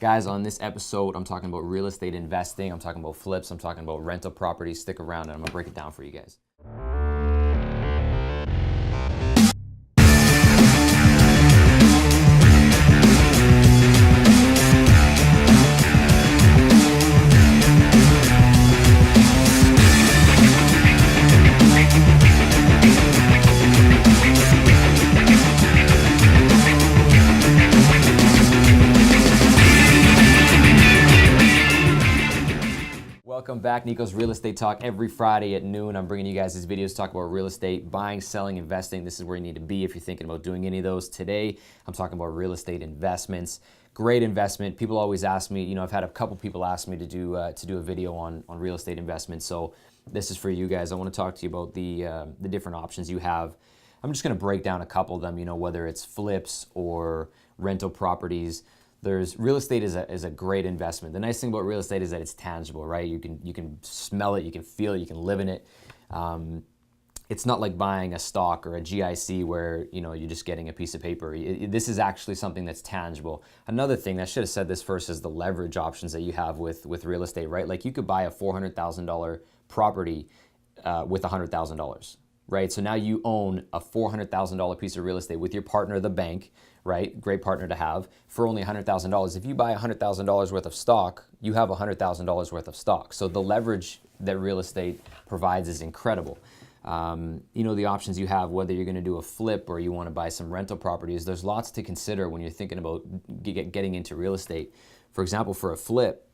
Guys, on this episode, I'm talking about real estate investing, I'm talking about flips, I'm talking about rental properties. Stick around and I'm gonna break it down for you guys. Welcome back, Nico's Real Estate Talk. Every Friday at noon, I'm bringing you guys these videos to talk about real estate, buying, selling, investing. This is where you need to be if you're thinking about doing any of those. Today, I'm talking about real estate investments. Great investment. People always ask me, I've had a couple people ask me to do a video on real estate investments. So this is for you guys. I want to talk to you about the different options you have. I'm just going to break down a couple of them, whether it's flips or rental properties. Real estate is a great investment. The nice thing about real estate is that it's tangible, right? You can smell it, you can feel it, you can live in it. It's not like buying a stock or a GIC where you're just getting a piece of paper. This is actually something that's tangible. Another thing, I should have said this first, is the leverage options that you have with real estate, right? Like you could buy a $400,000 property with $100,000. Right, so now you own a $400,000 piece of real estate with your partner, the bank, right? Great partner to have for only $100,000. If you buy $100,000 worth of stock, you have $100,000 worth of stock. So the leverage that real estate provides is incredible. The options you have, whether you're going to do a flip or you want to buy some rental properties, there's lots to consider when you're thinking about getting into real estate. For example, for a flip,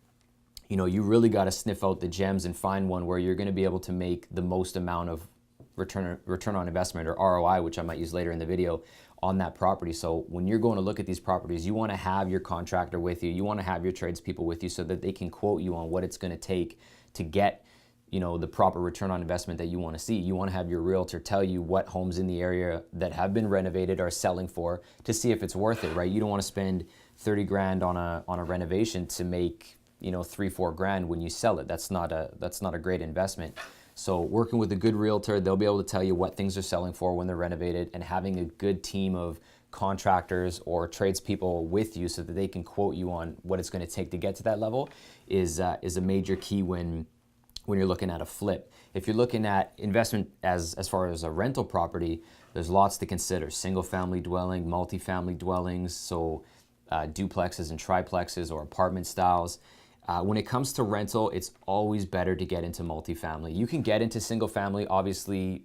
you really got to sniff out the gems and find one where you're going to be able to make the most amount of return on investment, or ROI, which I might use later in the video, on that property. So when you're going to look at these properties, you want to have your contractor with you, you want to have your tradespeople with you so that they can quote you on what it's going to take to get the proper return on investment that you want to see. You want to have your realtor tell you what homes in the area that have been renovated are selling for to see if it's worth it, right? You don't want to spend 30 grand on a renovation to make 3-4 grand when you sell it. That's not a great investment. So working with a good realtor, they'll be able to tell you what things are selling for when they're renovated, and having a good team of contractors or tradespeople with you so that they can quote you on what it's going to take to get to that level is a major key when you're looking at a flip. If you're looking at investment as far as a rental property, there's lots to consider. Single family dwelling, multifamily dwellings, so duplexes and triplexes or apartment styles. When it comes to rental, it's always better to get into multifamily. You can get into single family, obviously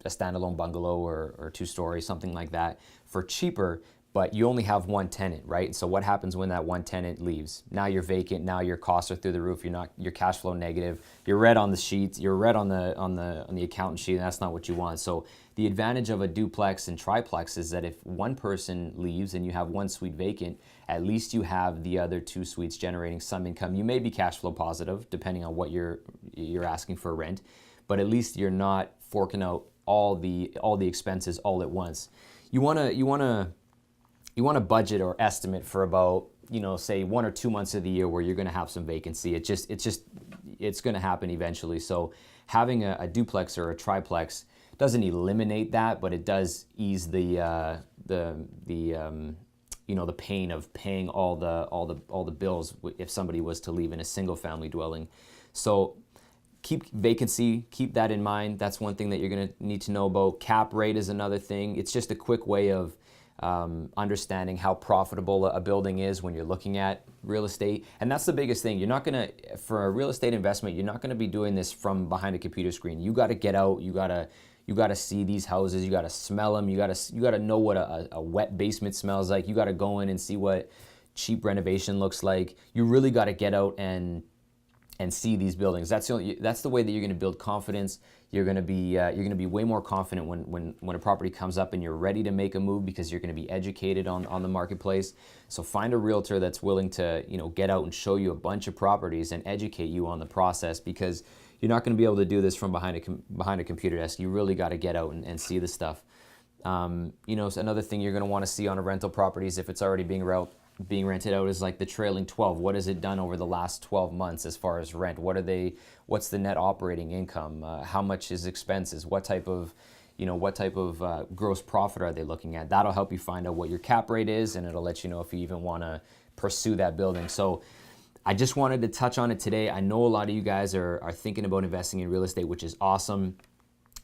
a standalone bungalow or 2-story, something like that, for cheaper, but you only have one tenant, right? So what happens when that one tenant leaves? Now you're vacant, now your costs are through the roof, your cash flow negative, you're red on the sheets, you're red on the accountant sheet, and that's not what you want. So the advantage of a duplex and triplex is that if one person leaves and you have one suite vacant, at least you have the other 2 suites generating some income. You may be cash flow positive depending on what you're asking for rent, but at least you're not forking out all the expenses all at once. You want to budget or estimate for about say 1 or 2 months of the year where you're going to have some vacancy. It's going to happen eventually. So having a duplex or a triplex doesn't eliminate that, but it does ease the pain of paying all the bills if somebody was to leave in a single family dwelling. So keep vacancy, keep that in mind. That's one thing that you're going to need to know about. Cap rate is another thing. It's just a quick way of understanding how profitable a building is when you're looking at real estate. And that's the biggest thing. You're not going to, for a real estate investment, you're not going to be doing this from behind a computer screen. You got to get out, you got to see these houses, you got to smell them, you got to know what a wet basement smells like. You got to go in and see what cheap renovation looks like. You really got to get out and see these buildings. That's the way that you're going to build confidence. You're going to be way more confident when a property comes up and you're ready to make a move, because you're going to be educated on the marketplace. So find a realtor that's willing to get out and show you a bunch of properties and educate you on the process, because you're not going to be able to do this from behind a computer desk. You really got to get out and see the stuff. So another thing you're going to want to see on a rental property is if it's already being rented out is like the trailing 12. What has it done over the last 12 months as far as rent? What's the net operating income? How much is expenses? What type of gross profit are they looking at? That'll help you find out what your cap rate is, and it'll let you know if you even want to pursue that building. So I just wanted to touch on it today. I know a lot of you guys are thinking about investing in real estate, which is awesome.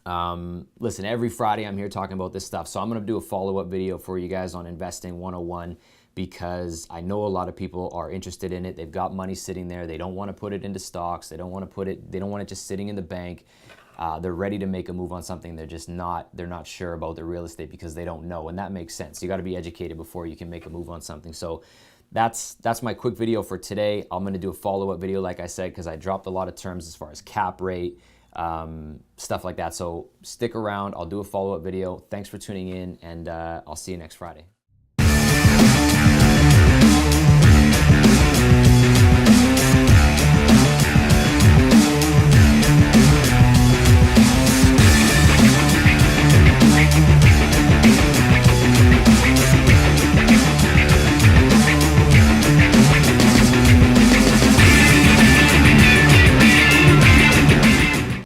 Listen, every Friday I'm here talking about this stuff. So I'm going to do a follow-up video for you guys on investing 101 because I know a lot of people are interested in it. They've got money sitting there. They don't want to put it into stocks. They don't want it just sitting in the bank. They're ready to make a move on something. They're not sure about the real estate because they don't know. And that makes sense. You got to be educated before you can make a move on something. So that's my quick video for today. I'm going to do a follow-up video, like I said, because I dropped a lot of terms as far as cap rate, stuff like that. So stick around. I'll do a follow-up video. Thanks for tuning in, and I'll see you next Friday.